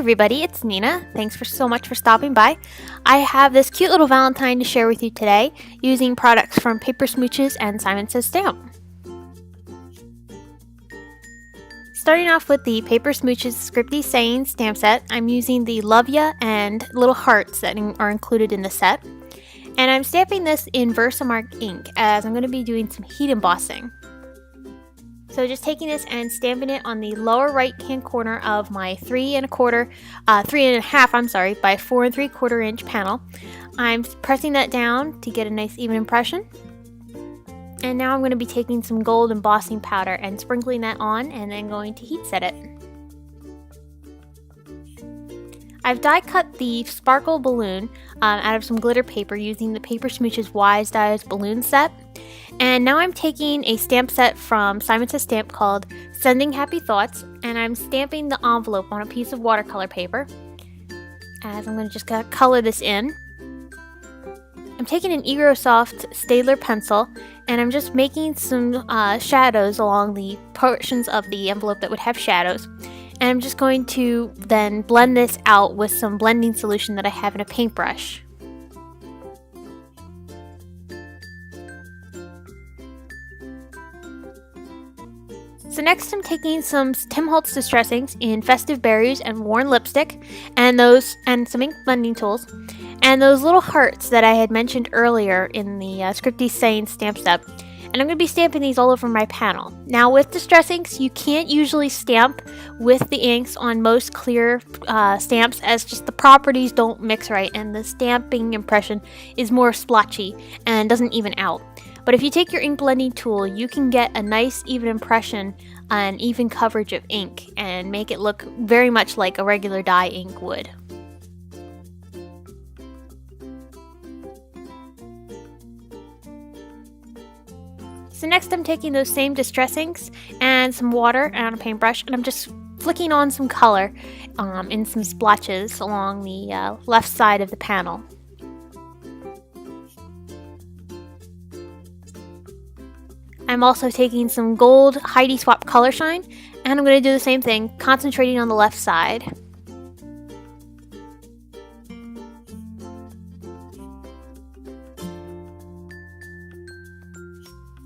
everybody, it's Nina. Thanks so much for stopping by. I have this cute little Valentine to share with you today using products from Paper Smooches and Simon Says Stamp. Starting off with the Paper Smooches Scripty Saying stamp set, I'm using the Love Ya and little hearts that are included in the set. And I'm stamping this in Versamark ink as I'm going to be doing some heat embossing. So just taking this and stamping it on the lower right hand corner of my 3.5 by 4 3/4 inch panel. I'm pressing that down to get a nice even impression. And now I'm going to be taking some gold embossing powder and sprinkling that on and then going to heat set it. I've die cut the sparkle balloon out of some glitter paper using the Paper Smooches Wise Dies balloon set. And now I'm taking a stamp set from Simon Says Stamp called Sending Happy Thoughts, and I'm stamping the envelope on a piece of watercolor paper as I'm going to just color this in. I'm taking an Aerosoft Staedtler pencil and I'm just making some shadows along the portions of the envelope that would have shadows. And I'm just going to then blend this out with some blending solution that I have in a paintbrush. So next I'm taking some Tim Holtz Distress Inks in Festive Berries and Worn Lipstick and some ink blending tools. And those little hearts that I had mentioned earlier in the Scripty Saying stamp set. And I'm going to be stamping these all over my panel. Now with Distress Inks, you can't usually stamp with the inks on most clear stamps as just the properties don't mix right and the stamping impression is more splotchy and doesn't even out. But if you take your ink blending tool, you can get a nice even impression and even coverage of ink and make it look very much like a regular dye ink would. So next I'm taking those same Distress Inks and some water and a paintbrush and I'm just flicking on some color in some splotches along the left side of the panel. I'm also taking some gold Heidi Swapp Color Shine and I'm going to do the same thing, concentrating on the left side.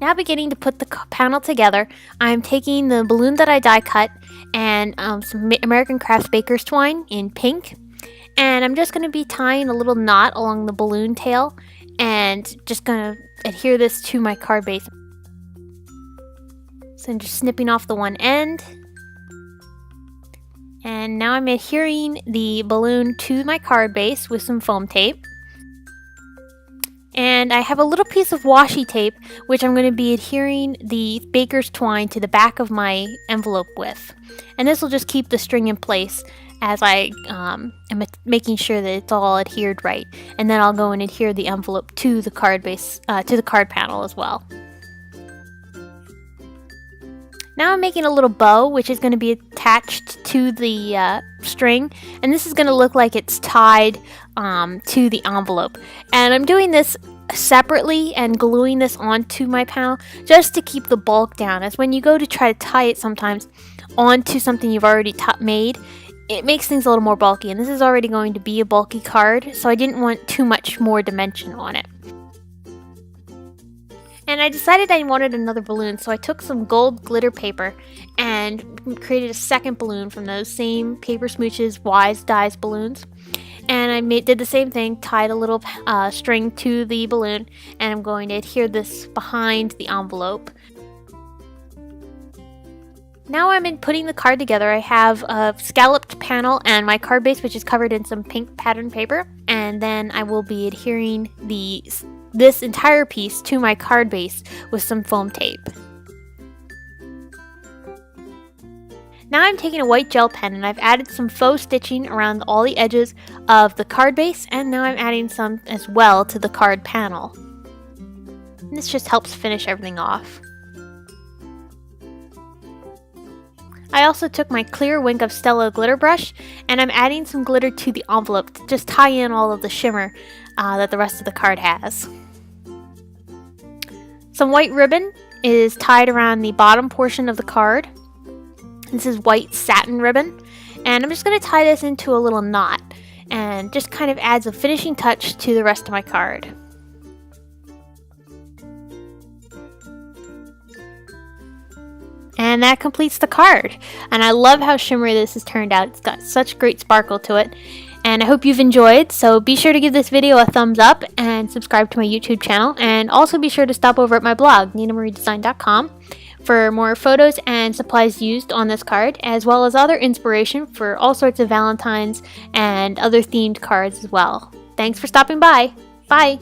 Now beginning to put the panel together, I'm taking the balloon that I die cut and some American Crafts Baker's Twine in pink. And I'm just going to be tying a little knot along the balloon tail and just going to adhere this to my card base. So I'm just snipping off the one end. And now I'm adhering the balloon to my card base with some foam tape. And I have a little piece of washi tape which I'm going to be adhering the baker's twine to the back of my envelope with. And this will just keep the string in place as I am making sure that it's all adhered right. And then I'll go and adhere the envelope to the card base, to the card panel as well. Now I'm making a little bow which is going to be attached to the string, and this is going to look like it's tied to the envelope. And I'm doing this separately and gluing this onto my panel just to keep the bulk down, as when you go to try to tie it sometimes onto something you've already made, it makes things a little more bulky, and this is already going to be a bulky card, so I didn't want too much more dimension on it. And I decided I wanted another balloon, so I took some gold glitter paper and created a second balloon from those same Paper Smooches Wise Dies balloons. And I did the same thing, tied a little string to the balloon, and I'm going to adhere this behind the envelope. Now I'm putting the card together. I have a scalloped panel and my card base, which is covered in some pink pattern paper, and then I will be adhering this entire piece to my card base with some foam tape. Now I'm taking a white gel pen and I've added some faux stitching around all the edges of the card base, and now I'm adding some as well to the card panel. And this just helps finish everything off. I also took my clear Wink of Stella glitter brush and I'm adding some glitter to the envelope to just tie in all of the shimmer that the rest of the card has. Some white ribbon is tied around the bottom portion of the card. This is white satin ribbon, And I'm just going to tie this into a little knot, and just kind of adds a finishing touch to the rest of my card. And that completes the card. And I love how shimmery this has turned out. It's got such great sparkle to it. And I hope you've enjoyed, so be sure to give this video a thumbs up and subscribe to my YouTube channel. And also be sure to stop over at my blog, ninamaridesign.com, for more photos and supplies used on this card, as well as other inspiration for all sorts of Valentine's and other themed cards as well. Thanks for stopping by. Bye!